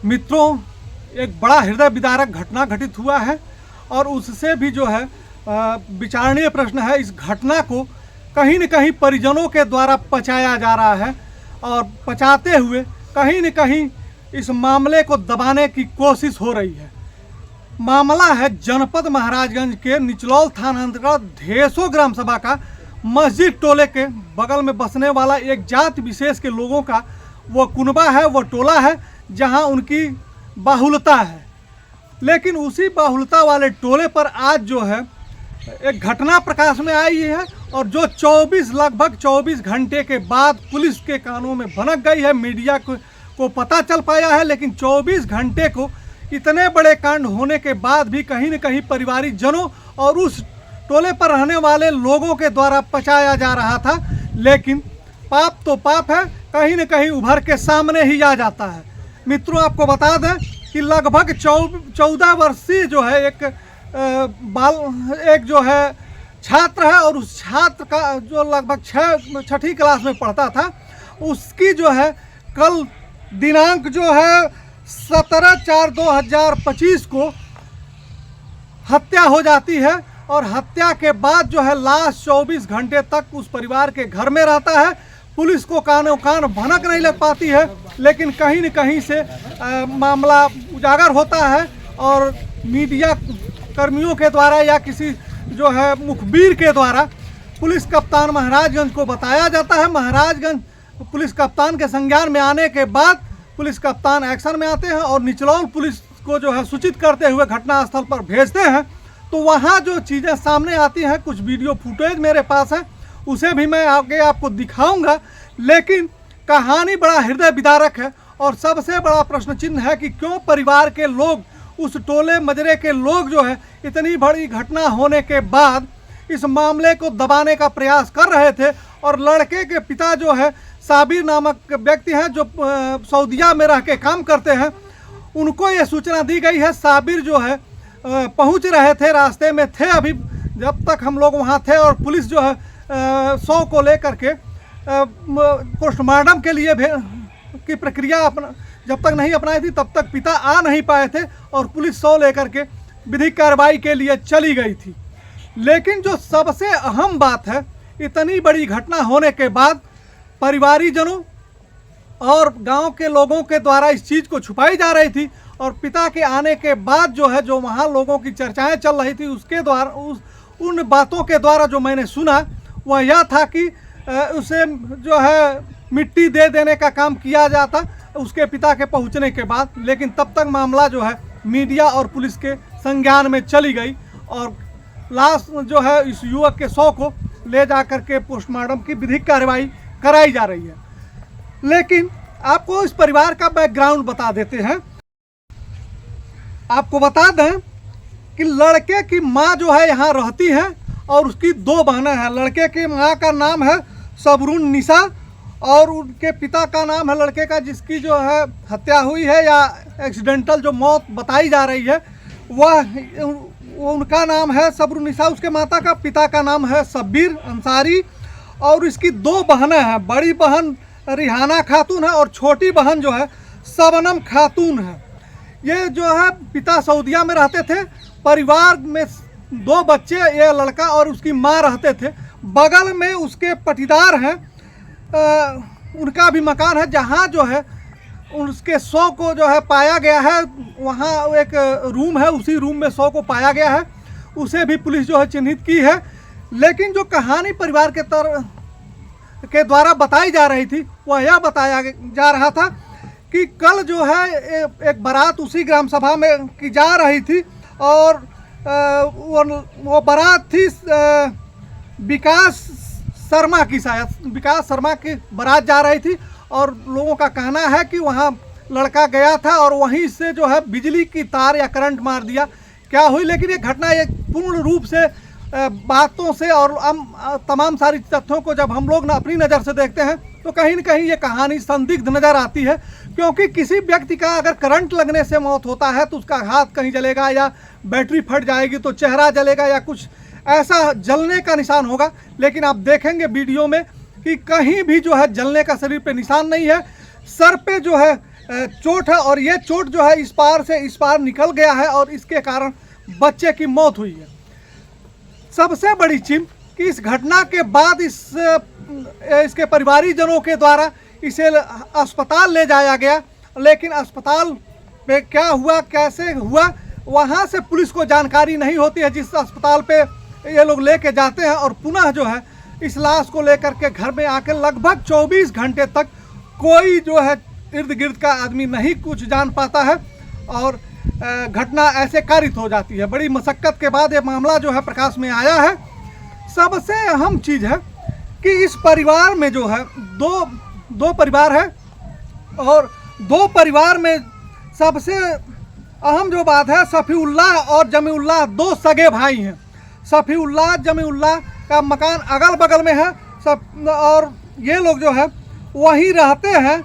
मित्रों, एक बड़ा हृदय विदारक घटना घटित हुआ है और उससे भी जो है विचारणीय प्रश्न है। इस घटना को कहीं न कहीं परिजनों के द्वारा पचाया जा रहा है और पचाते हुए कहीं न कहीं इस मामले को दबाने की कोशिश हो रही है। मामला है जनपद महाराजगंज के निचलौल थाना अंतर्गत धेसो ग्राम सभा का मस्जिद टोले के बगल में बसने वाला एक जाति विशेष के लोगों का वो कुनबा है, वो टोला है जहां उनकी बाहुल्यता है। लेकिन उसी बाहुल्यता वाले टोले पर आज जो है एक घटना प्रकाश में आई है और जो लगभग 24 घंटे के बाद पुलिस के कानों में भनक गई है। मीडिया को पता चल पाया है, लेकिन 24 घंटे को इतने बड़े कांड होने के बाद भी कहीं न कहीं परिवारिक जनों और उस टोले पर रहने वाले लोगों के द्वारा पचाया जा रहा था। लेकिन पाप तो पाप है, कहीं न कहीं उभर के सामने ही आ जाता है। मित्रों, आपको बता दें कि लगभग 14 वर्षीय जो है एक जो है छात्र है और उस छात्र का जो लगभग 6ठी क्लास में पढ़ता था, उसकी जो है कल दिनांक जो है 17/4/2025 को हत्या हो जाती है और हत्या के बाद जो है लाश 24 घंटे तक उस परिवार के घर में रहता है। पुलिस को कानों कान भनक नहीं लग पाती है, लेकिन कहीं न कहीं से मामला उजागर होता है और मीडिया कर्मियों के द्वारा या किसी जो है मुखबिर के द्वारा पुलिस कप्तान महाराजगंज को बताया जाता है। महाराजगंज पुलिस कप्तान के संज्ञान में आने के बाद पुलिस कप्तान एक्शन में आते हैं और निचलौल पुलिस को जो है सूचित करते हुए घटनास्थल पर भेजते हैं। तो वहाँ जो चीज़ें सामने आती हैं, कुछ वीडियो फुटेज मेरे पास है, उसे भी मैं आगे आपको दिखाऊंगा। लेकिन कहानी बड़ा हृदय विदारक है और सबसे बड़ा प्रश्न चिन्ह है कि क्यों परिवार के लोग, उस टोले मजरे के लोग जो है इतनी बड़ी घटना होने के बाद इस मामले को दबाने का प्रयास कर रहे थे। और लड़के के पिता जो है साबिर नामक व्यक्ति हैं जो सऊदीया में रह के काम करते हैं, उनको ये सूचना दी गई है। साबिर जो है पहुंच रहे थे, रास्ते में थे अभी जब तक हम लोग वहां थे, और पुलिस जो है 100 को लेकर के पोस्टमार्टम के लिए की प्रक्रिया जब तक नहीं अपनाई थी तब तक पिता आ नहीं पाए थे और पुलिस 100 लेकर के विधिक कार्रवाई के लिए चली गई थी। लेकिन जो सबसे अहम बात है, इतनी बड़ी घटना होने के बाद परिवारीजनों और गांव के लोगों के द्वारा इस चीज़ को छुपाई जा रही थी और पिता के आने के बाद जो है जो वहाँ लोगों की चर्चाएं चल रही थी उसके द्वारा उन बातों के द्वारा जो मैंने सुना वह यह था कि उसे जो है मिट्टी दे देने का काम किया जाता उसके पिता के पहुँचने के बाद। लेकिन तब तक मामला जो है मीडिया और पुलिस के संज्ञान में चली गई और लाश जो है इस युवक के 100 को ले जा कर के पोस्टमार्टम की विधिक कार्रवाई कराई जा रही है। लेकिन आपको इस परिवार का बैकग्राउंड बता देते हैं। आपको बता दें कि लड़के की माँ जो है यहाँ रहती है और उसकी 2 बहनें हैं। लड़के की माँ का नाम है सबरुन निसा और उनके पिता का नाम है, लड़के का जिसकी जो है हत्या हुई है या एक्सीडेंटल जो मौत बताई जा रही है वह उनका नाम है सबरुन निसा। उसके माता का पिता का नाम है शब्बीर अंसारी और इसकी 2 बहनें हैं। बड़ी बहन रिहाना खातून है और छोटी बहन जो है शबनम खातून है। ये जो है पिता सऊदीया में रहते थे, परिवार में 2 बच्चे, ये लड़का और उसकी माँ रहते थे। बगल में उसके पटीदार हैं, उनका भी मकान है जहाँ जो है उसके 100 को जो है पाया गया है। वहाँ एक रूम है, उसी रूम में 100 को पाया गया है, उसे भी पुलिस जो है चिन्हित की है। लेकिन जो कहानी परिवार के द्वारा बताई जा रही थी वह यह बताया जा रहा था कि कल जो है एक बारात उसी ग्राम सभा में की जा रही थी और वो बारात थी विकास शर्मा की, शायद विकास शर्मा की बारात जा रही थी और लोगों का कहना है कि वहाँ लड़का गया था और वहीं से जो है बिजली की तार या करंट मार दिया। क्या हुई, लेकिन ये घटना एक पूर्ण रूप से बातों से और तमाम सारी तथ्यों को जब हम लोग अपनी नज़र से देखते हैं तो कहीं न कहीं ये कहानी संदिग्ध नज़र आती है। क्योंकि किसी व्यक्ति का अगर करंट लगने से मौत होता है तो उसका हाथ कहीं जलेगा या बैटरी फट जाएगी तो चेहरा जलेगा या कुछ ऐसा जलने का निशान होगा। लेकिन आप देखेंगे वीडियो में कि कहीं भी जो है जलने का शरीर पे निशान नहीं है। सर पे जो है चोट है और ये चोट जो है इस पार से इस पार निकल गया है और इसके कारण बच्चे की मौत हुई है। सबसे बड़ी चिंता कि इस घटना के बाद इसके परिवारीजनों के द्वारा इसे अस्पताल ले जाया गया, लेकिन अस्पताल पे क्या हुआ, कैसे हुआ, वहाँ से पुलिस को जानकारी नहीं होती है जिस अस्पताल पे ये लोग लेके जाते हैं। और पुनः जो है इस लाश को लेकर के घर में आकर लगभग 24 घंटे तक कोई जो है इर्द गिर्द का आदमी नहीं कुछ जान पाता है और घटना ऐसे कारित हो जाती है। बड़ी मशक्क़त के बाद ये मामला जो है प्रकाश में आया है। सबसे अहम चीज़ है कि इस परिवार में जो है दो परिवार है और दो परिवार में सबसे अहम जो बात है, सफ़ीउल्लाह और जमीउल्लाह दो सगे भाई हैं। सफ़ीउल्लाह जमीउल्लाह का मकान अगल बगल में है सब और ये लोग जो है वहीं रहते हैं,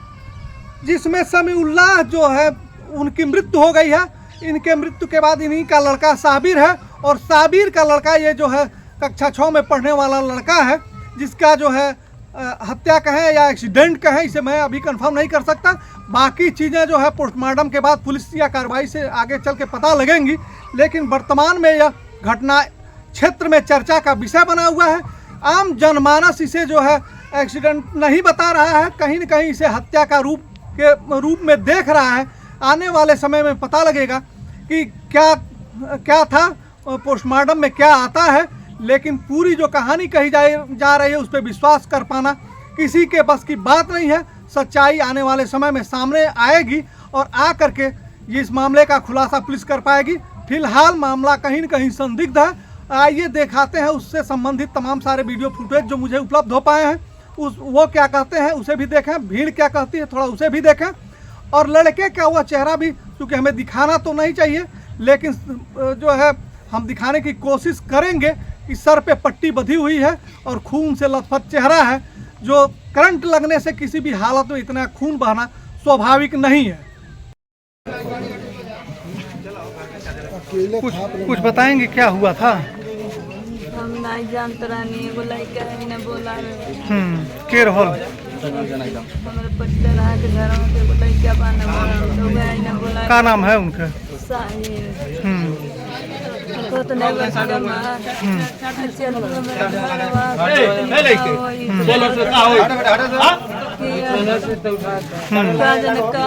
जिसमें समीउल्लाह जो है उनकी मृत्यु हो गई है। इनके मृत्यु के बाद इन्हीं का लड़का साबिर है और साबिर का लड़का ये जो है कक्षा 6 में पढ़ने वाला लड़का है, जिसका जो है हत्या कहें या एक्सीडेंट कहें, इसे मैं अभी कंफर्म नहीं कर सकता। बाकी चीज़ें जो है पोस्टमार्टम के बाद पुलिस या कार्रवाई से आगे चल के पता लगेंगी, लेकिन वर्तमान में यह घटना क्षेत्र में चर्चा का विषय बना हुआ है। आम जनमानस इसे जो है एक्सीडेंट नहीं बता रहा है, कहीं न कहीं इसे हत्या का रूप में देख रहा है। आने वाले समय में पता लगेगा कि क्या था, पोस्टमार्टम में क्या आता है, लेकिन पूरी जो कहानी कही जा रही है उस पर विश्वास कर पाना किसी के बस की बात नहीं है। सच्चाई आने वाले समय में सामने आएगी और आ करके इस मामले का खुलासा पुलिस कर पाएगी। फिलहाल मामला कहीं न कहीं संदिग्ध है। आइए दिखाते हैं उससे संबंधित तमाम सारे वीडियो फुटेज जो मुझे उपलब्ध हो पाए हैं, वो क्या कहते हैं उसे भी देखें, भीड़ क्या कहती है थोड़ा उसे भी देखें, और लड़के का वह चेहरा भी, क्योंकि हमें दिखाना तो नहीं चाहिए लेकिन जो है हम दिखाने की कोशिश करेंगे कि सर पे पट्टी बंधी हुई है और खून से लथपथ चेहरा है, जो करंट लगने से किसी भी हालत में इतना खून बहना स्वाभाविक नहीं है। कुछ बताएंगे क्या हुआ था? हम नहीं जानते रहनी, वो लड़का है ने बोला के रहल हमारे पट्टे रहा के घर में के लड़का बना तो गए ने बोला। का नाम है उनका? साहिल को तो नहीं बता चल बोलो तो का होई का जन का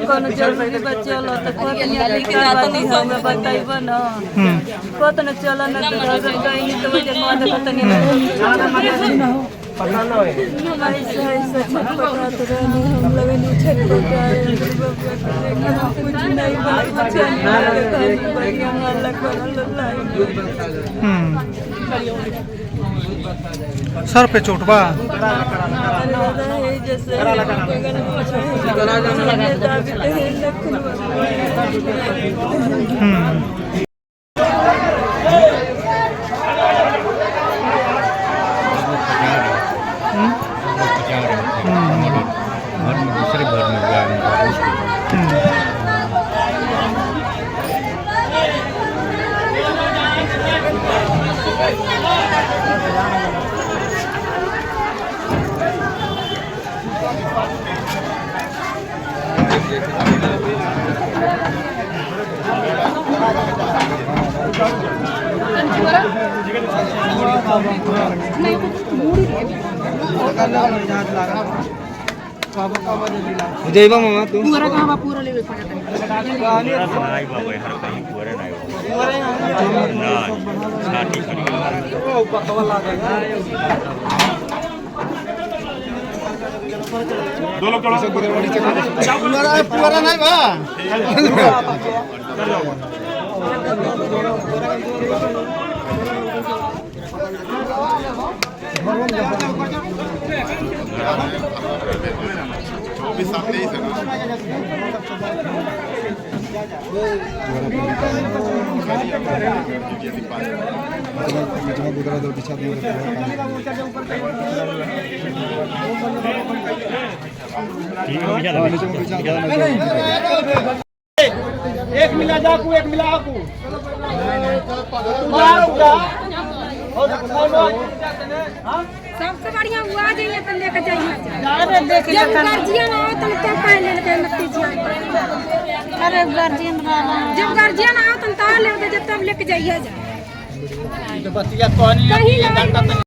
कोनो जरूरी बच्चे लो तो को तो नहीं लेके जाता नहीं हमें बताइबो ना को तो न चला न तो गई तो वजह को तो नहीं पता ना है हमारी सही पता तो नहीं हम लोग नहीं छट पता है कुछ नहीं बच्चे नहीं अल्लाह सर पे चोट बा? जय मामा तू पूरा कहां बा? पूरा लेवे पड़ता है नहीं बाबा हर कहीं पूरा नहीं ना छाती खड़ी ओ पकवा लगा दो लोग चलो पूरा नहीं बा एक मिला जाकू एक मिला आकू सबसे बढ़िया हुआ जाइए तो लेके जाइए जब गार्जियन आओ तो पाए लेके नत्ती अरे गार्जियन जब गार्जियन आओ तो ले जब तब लेके जाइए जा तो बतिया कहनी है कि ये घंटा